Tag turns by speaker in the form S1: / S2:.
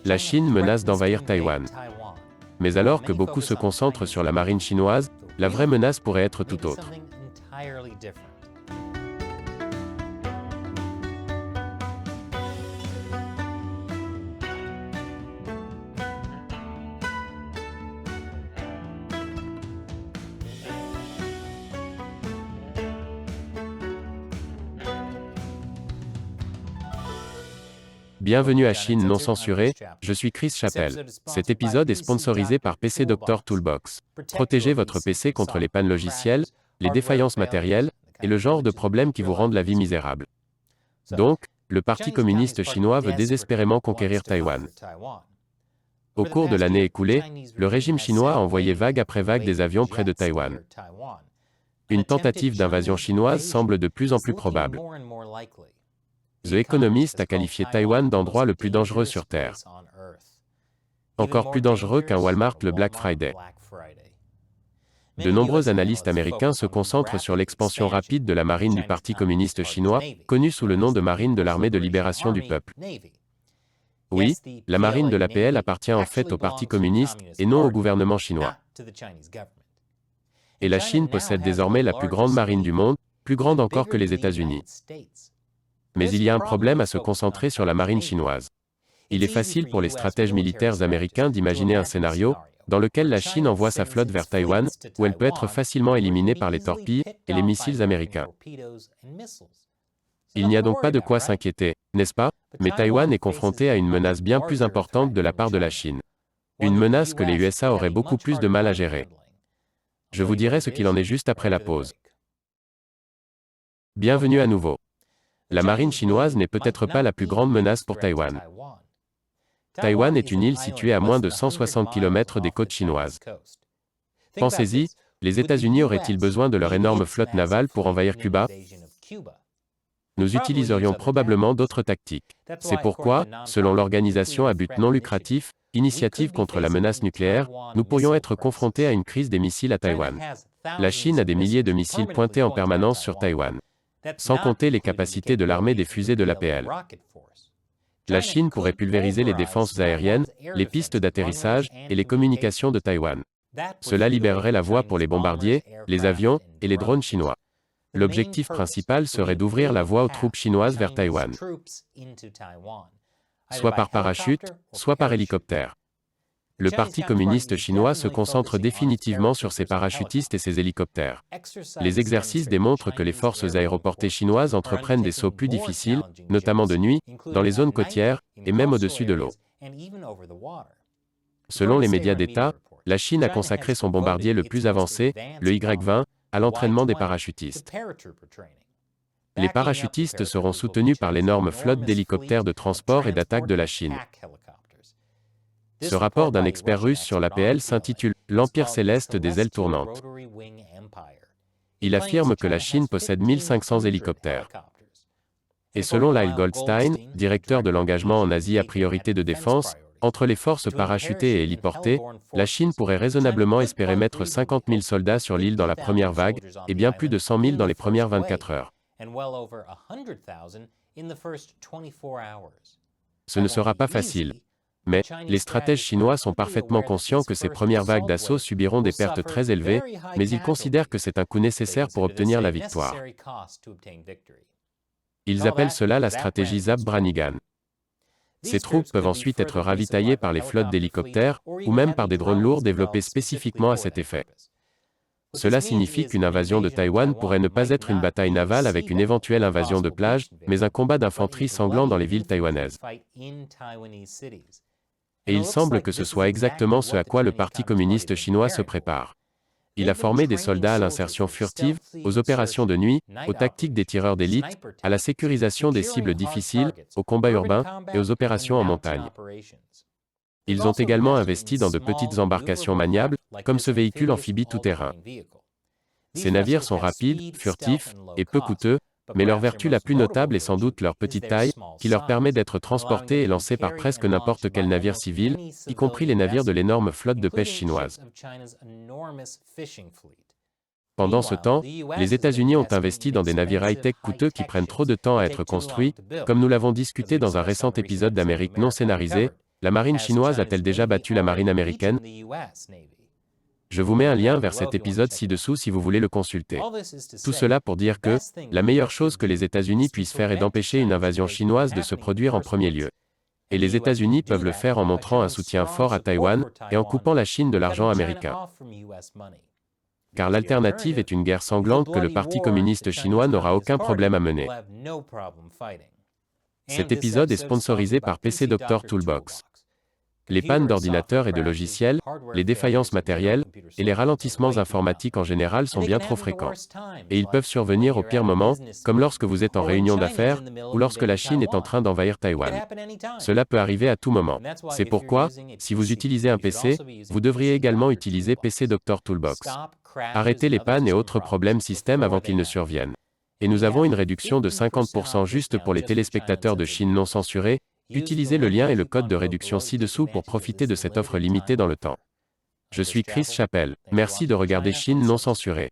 S1: La Chine menace d'envahir Taïwan. Mais alors que beaucoup se concentrent sur la marine chinoise, la vraie menace pourrait être tout autre. Bienvenue à Chine non censurée, je suis Chris Chappell. Cet épisode est sponsorisé par PC Doctor Toolbox. Protégez votre PC contre les pannes logicielles, les défaillances matérielles, et le genre de problèmes qui vous rendent la vie misérable. Donc, le Parti communiste chinois veut désespérément conquérir Taïwan. Au cours de l'année écoulée, le régime chinois a envoyé vague après vague des avions près de Taïwan. Une tentative d'invasion chinoise semble de plus en plus probable. The Economist a qualifié Taïwan d'endroit le plus dangereux sur Terre. Encore plus dangereux qu'un Walmart le Black Friday. De nombreux analystes américains se concentrent sur l'expansion rapide de la marine du Parti communiste chinois, connue sous le nom de Marine de l'Armée de libération du peuple. Oui, la marine de l'APL appartient en fait au Parti communiste et non au gouvernement chinois. Et la Chine possède désormais la plus grande marine du monde, plus grande encore que les États-Unis. Mais il y a un problème à se concentrer sur la marine chinoise. Il est facile pour les stratèges militaires américains d'imaginer un scénario dans lequel la Chine envoie sa flotte vers Taïwan, où elle peut être facilement éliminée par les torpilles et les missiles américains. Il n'y a donc pas de quoi s'inquiéter, n'est-ce pas? Mais Taïwan est confronté à une menace bien plus importante de la part de la Chine. Une menace que les USA auraient beaucoup plus de mal à gérer. Je vous dirai ce qu'il en est juste après la pause. Bienvenue à nouveau. La marine chinoise n'est peut-être pas la plus grande menace pour Taïwan. Taïwan est une île située à moins de 160 km des côtes chinoises. Pensez-y, les États-Unis auraient-ils besoin de leur énorme flotte navale pour envahir Cuba? Nous utiliserions probablement d'autres tactiques. C'est pourquoi, selon l'organisation à but non lucratif, Initiative contre la menace nucléaire, nous pourrions être confrontés à une crise des missiles à Taïwan. La Chine a des milliers de missiles pointés en permanence sur Taïwan. Sans compter les capacités de l'armée des fusées de l'APL. La Chine pourrait pulvériser les défenses aériennes, les pistes d'atterrissage et les communications de Taïwan. Cela libérerait la voie pour les bombardiers, les avions et les drones chinois. L'objectif principal serait d'ouvrir la voie aux troupes chinoises vers Taïwan. Soit par parachute, soit par hélicoptère. Le Parti communiste chinois se concentre définitivement sur ses parachutistes et ses hélicoptères. Les exercices démontrent que les forces aéroportées chinoises entreprennent des sauts plus difficiles, notamment de nuit, dans les zones côtières, et même au-dessus de l'eau. Selon les médias d'État, la Chine a consacré son bombardier le plus avancé, le Y-20, à l'entraînement des parachutistes. Les parachutistes seront soutenus par l'énorme flotte d'hélicoptères de transport et d'attaque de la Chine. Ce rapport d'un expert russe sur l'APL s'intitule « L'Empire céleste des ailes tournantes ». Il affirme que la Chine possède 1500 hélicoptères. Et selon Lyle Goldstein, directeur de l'engagement en Asie à priorité de défense, entre les forces parachutées et héliportées, la Chine pourrait raisonnablement espérer mettre 50 000 soldats sur l'île dans la première vague, et bien plus de 100 000 dans les premières 24 heures. Ce ne sera pas facile. Mais, les stratèges chinois sont parfaitement conscients que ces premières vagues d'assaut subiront des pertes très élevées, mais ils considèrent que c'est un coût nécessaire pour obtenir la victoire. Ils appellent cela la stratégie Zap Brannigan. Ces troupes peuvent ensuite être ravitaillées par les flottes d'hélicoptères, ou même par des drones lourds développés spécifiquement à cet effet. Cela signifie qu'une invasion de Taïwan pourrait ne pas être une bataille navale avec une éventuelle invasion de plage, mais un combat d'infanterie sanglant dans les villes taïwanaises. Et il semble que ce soit exactement ce à quoi le Parti communiste chinois se prépare. Il a formé des soldats à l'insertion furtive, aux opérations de nuit, aux tactiques des tireurs d'élite, à la sécurisation des cibles difficiles, aux combats urbains et aux opérations en montagne. Ils ont également investi dans de petites embarcations maniables, comme ce véhicule amphibie tout-terrain. Ces navires sont rapides, furtifs et peu coûteux, mais leur vertu la plus notable est sans doute leur petite taille, qui leur permet d'être transportés et lancés par presque n'importe quel navire civil, y compris les navires de l'énorme flotte de pêche chinoise. Pendant ce temps, les États-Unis ont investi dans des navires high-tech coûteux qui prennent trop de temps à être construits, comme nous l'avons discuté dans un récent épisode d'Amérique non scénarisée, La marine chinoise a-t-elle déjà battu la marine américaine? Je vous mets un lien vers cet épisode ci-dessous si vous voulez le consulter. Tout cela pour dire que, la meilleure chose que les États-Unis puissent faire est d'empêcher une invasion chinoise de se produire en premier lieu. Et les États-Unis peuvent le faire en montrant un soutien fort à Taïwan, et en coupant la Chine de l'argent américain. Car l'alternative est une guerre sanglante que le Parti communiste chinois n'aura aucun problème à mener. Cet épisode est sponsorisé par PC Doctor Toolbox. Les pannes d'ordinateurs et de logiciels, les défaillances matérielles, et les ralentissements informatiques en général sont bien trop fréquents. Et ils peuvent survenir au pire moment, comme lorsque vous êtes en réunion d'affaires, ou lorsque la Chine est en train d'envahir Taïwan. Cela peut arriver à tout moment. C'est pourquoi, si vous utilisez un PC, vous devriez également utiliser PC Doctor Toolbox. Arrêtez les pannes et autres problèmes système avant qu'ils ne surviennent. Et nous avons une réduction de 50% juste pour les téléspectateurs de Chine non censurés. Utilisez le lien et le code de réduction ci-dessous pour profiter de cette offre limitée dans le temps. Je suis Chris Chappell. Merci de regarder Chine non censurée.